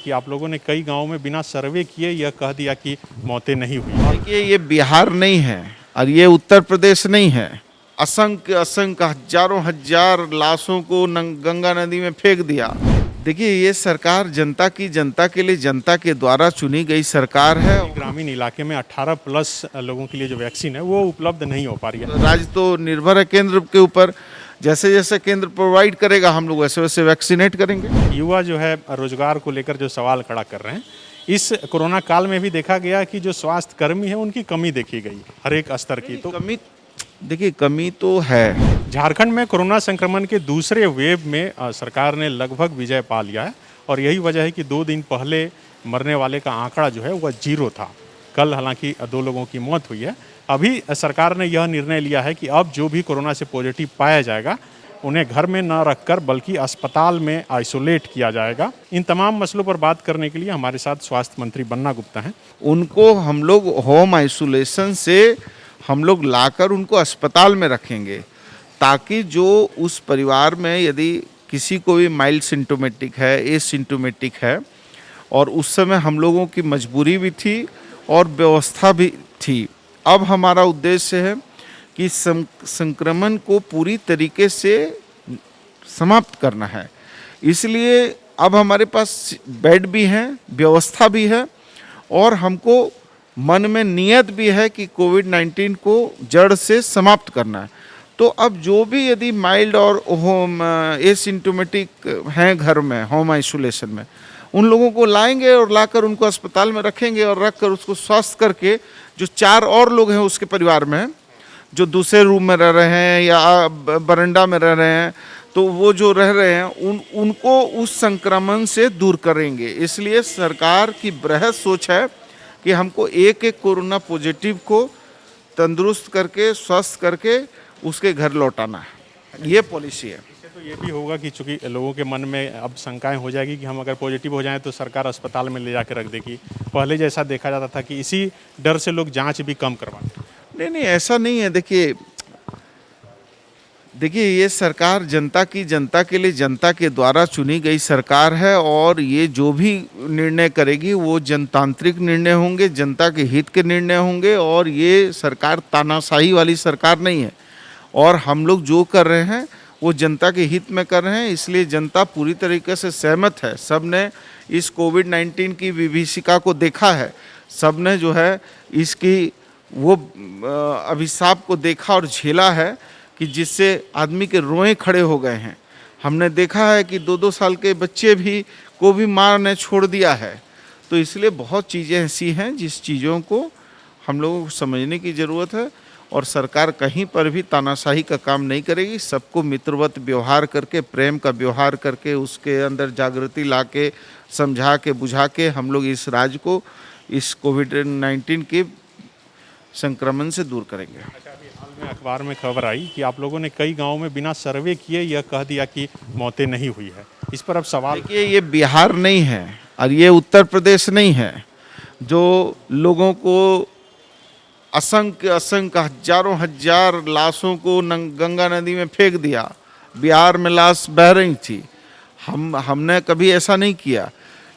कि आप लोगों ने कई गांवों में बिना सर्वे किए यह कह दिया कि मौतें नहीं हुई। देखिए, ये बिहार नहीं है और ये उत्तर प्रदेश नहीं है। असंख्य असंख्य हजारों हजार लाशों को गंगा नदी में फेंक दिया। देखिए, ये सरकार जनता के लिए जनता के द्वारा चुनी गई सरकार है। ग्रामीण इलाके में 18+ लोगों के लिए जो वैक्सीन है वो उपलब्ध नहीं हो पा रही है। राज्य तो निर्भर है केंद्र के ऊपर। जैसे जैसे केंद्र प्रोवाइड करेगा हम लोग वैसे वैसे वैक्सीनेट करेंगे। युवा जो है रोजगार को लेकर जो सवाल खड़ा कर रहे हैं, इस कोरोना काल में भी देखा गया कि जो स्वास्थ्य कर्मी है उनकी कमी देखी गई हर एक स्तर की। तो कमी तो है। झारखंड में कोरोना संक्रमण के दूसरे वेव में सरकार ने लगभग विजय पा लिया है और यही वजह है कि 2 दिन पहले मरने वाले का आंकड़ा जो है वह 0 था। कल हालांकि 2 लोगों की मौत हुई है। अभी सरकार ने यह निर्णय लिया है कि अब जो भी कोरोना से पॉजिटिव पाया जाएगा उन्हें घर में न रखकर बल्कि अस्पताल में आइसोलेट किया जाएगा। इन तमाम मसलों पर बात करने के लिए हमारे साथ स्वास्थ्य मंत्री बन्ना गुप्ता हैं। उनको हम लोग होम आइसोलेशन से हम लोग लाकर उनको अस्पताल में रखेंगे, ताकि जो उस परिवार में यदि किसी को भी माइल्ड सिम्टोमेटिक है, एसिम्टोमेटिक है, और उस समय हम लोगों की मजबूरी भी थी और व्यवस्था भी थी। अब हमारा उद्देश्य है कि संक्रमण को पूरी तरीके से समाप्त करना है। इसलिए अब हमारे पास बेड भी हैं, व्यवस्था भी है और हमको मन में नियत भी है कि कोविड-19 को जड़ से समाप्त करना है। तो अब जो भी यदि माइल्ड और होम एसिम्टोमेटिक हैं घर में होम आइसोलेशन में, उन लोगों को लाएंगे और लाकर उनको अस्पताल में रखेंगे और रखकर उसको स्वस्थ करके जो 4 और लोग हैं उसके परिवार में जो दूसरे रूम में रह रहे हैं या बरंडा में रह रहे हैं, तो वो जो रह रहे हैं उनको उस संक्रमण से दूर करेंगे। इसलिए सरकार की बृहद सोच है कि हमको एक कोरोना पॉजिटिव को तंदुरुस्त करके स्वस्थ करके उसके घर लौटाना है। ये पॉलिसी है। तो ये भी होगा कि चूंकि लोगों के मन में अब शंकाएं हो जाएगी कि हम अगर पॉजिटिव हो जाएं तो सरकार अस्पताल में ले जाकर रख देगी। पहले जैसा देखा जाता था कि इसी डर से लोग जांच भी कम करवाते। नहीं, ऐसा नहीं है। देखिए, ये सरकार जनता के लिए जनता के द्वारा चुनी गई सरकार है और ये जो भी निर्णय करेगी वो जनतांत्रिक निर्णय होंगे, जनता के हित के निर्णय होंगे। और ये सरकार तानाशाही वाली सरकार नहीं है और हम लोग जो कर रहे हैं वो जनता के हित में कर रहे हैं। इसलिए जनता पूरी तरीके से सहमत है। सब ने इस कोविड-19 की विभीषिका को देखा है, सब ने जो है इसकी वो अभिशाप को देखा और झेला है कि जिससे आदमी के रोए खड़े हो गए हैं। हमने देखा है कि 2-2 साल के बच्चे को भी मार ने छोड़ दिया है। तो इसलिए बहुत चीज़ें ऐसी हैं जिस चीज़ों को हम लोगों को समझने की ज़रूरत है और सरकार कहीं पर भी तानाशाही का काम नहीं करेगी। सबको मित्रवत व्यवहार करके, प्रेम का व्यवहार करके, उसके अंदर जागृति ला के, समझा के, बुझा के हम लोग इस राज्य को इस कोविड-19 के संक्रमण से दूर करेंगे। हाल में अखबार में खबर आई कि आप लोगों ने कई गांवों में बिना सर्वे किए यह कह दिया कि मौतें नहीं हुई है। इस पर अब सवाल। देखिए, ये बिहार नहीं है और ये उत्तर प्रदेश नहीं है। जो लोगों को असंख्य असंख्य हजारों हजार लाशों को गंगा नदी में फेंक दिया, बिहार में लाश बह रही थी। हमने कभी ऐसा नहीं किया,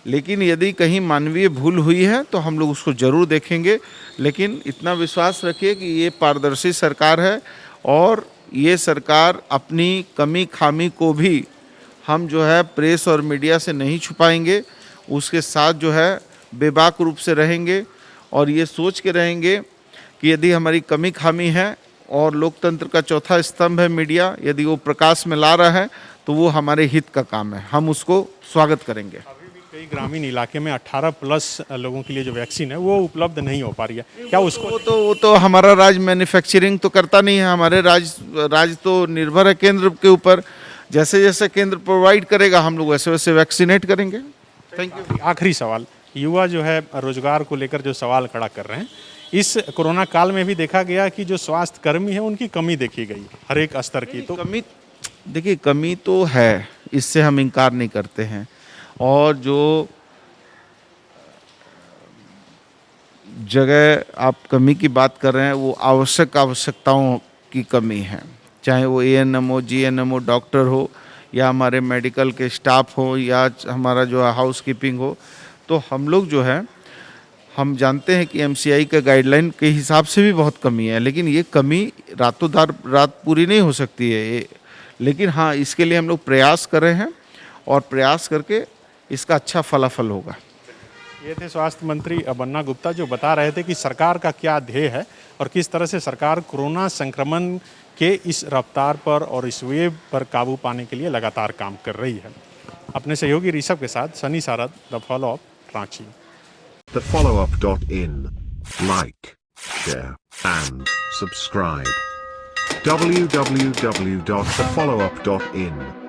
लेकिन यदि कहीं मानवीय भूल हुई है तो हम लोग उसको ज़रूर देखेंगे। लेकिन इतना विश्वास रखिए कि ये पारदर्शी सरकार है और ये सरकार अपनी कमी खामी को भी हम जो है प्रेस और मीडिया से नहीं छुपाएंगे। उसके साथ जो है बेबाक रूप से रहेंगे और ये सोच के रहेंगे कि यदि हमारी कमी खामी है और लोकतंत्र का चौथा स्तंभ है मीडिया, यदि वो प्रकाश में ला रहा है तो वो हमारे हित का काम है, हम उसको स्वागत करेंगे। कई ग्रामीण इलाके में 18+ लोगों के लिए जो वैक्सीन है वो उपलब्ध नहीं हो पा रही है। क्या उसको वो तो हमारा राज्य मैन्युफैक्चरिंग तो करता नहीं है। हमारे राज्य तो निर्भर है केंद्र के ऊपर। जैसे जैसे केंद्र प्रोवाइड करेगा हम लोग वैसे वैसे वैक्सीनेट करेंगे। Thank you. आखिरी सवाल, युवा जो है रोजगार को लेकर जो सवाल खड़ा कर रहे हैं, इस कोरोना काल में भी देखा गया कि जो स्वास्थ्य कर्मी है उनकी कमी देखी गई हर एक स्तर की। तो कमी तो है, इससे हम इनकार नहीं करते हैं। और जो जगह आप कमी की बात कर रहे हैं वो आवश्यकताओं की कमी है, चाहे वो एएनएम हो, जीएनएम हो, डॉक्टर हो या हमारे मेडिकल के स्टाफ हो या हमारा जो हाउस कीपिंग हो, तो हम लोग जो है हम जानते हैं कि एमसीआई के गाइडलाइन के हिसाब से भी बहुत कमी है, लेकिन ये कमी रातों रात पूरी नहीं हो सकती है ये, लेकिन हाँ इसके लिए हम लोग प्रयास कर रहे हैं और प्रयास करके इसका अच्छा फलाफल होगा। ये थे स्वास्थ्य मंत्री बन्ना गुप्ता जो बता रहे थे कि सरकार का क्या ध्येय है और किस तरह से सरकार कोरोना संक्रमण के इस रफ्तार पर और इस वेव पर काबू पाने के लिए लगातार काम कर रही है। अपने सहयोगी ऋषभ के साथ Sunny Sarad, the follow up, Ranchi. thefollowup.in. Like, share, and subscribe. www.thefollowup.in